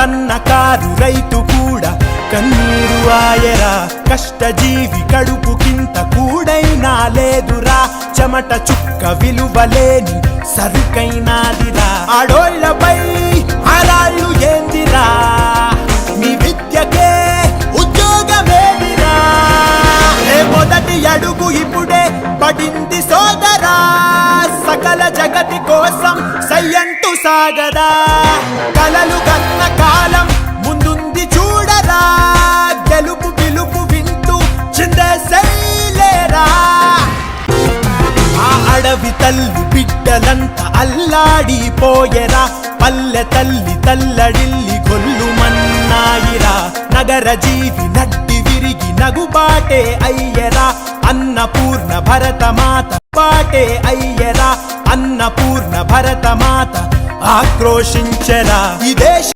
సన్నకారు రైతు కూడా కన్నీరు ఆయరా. కష్టజీవి కడుపుకింత కూడైనా లేదురా, చెమట చుక్క విలువలేని సరుకైనాదిరా. ఆడోళ్లపై ఆరాళ్ళు ఏందిరా, మీ విద్యకే ఉద్యోగమేదిరా. మొదటి అడుగు ఇప్పుడే పడింది సోదరా, సకల జగతి కోసం సయ్యంటూ సాగదా. కలలు కన్న కాలం ముందుంది చూడరా, గెలుపు పిలుపు వింటూ చిందేసేలేరా. ఆ అడవి తల్లి బిడ్డలంతా అల్లాడిపోయెరా, పల్లె తల్లి తల్లడిల్లి గొల్లుమన్నాయిరా. నగర జీవి నడ్డి విరిగి నగుబాటే అయ్యరా, అన్నపూర్ణ భరతమాత బాటే అయ్యరా. అన్నపూర్ణ భరతమాత ఆక్రోశించరా. ఈ దేశ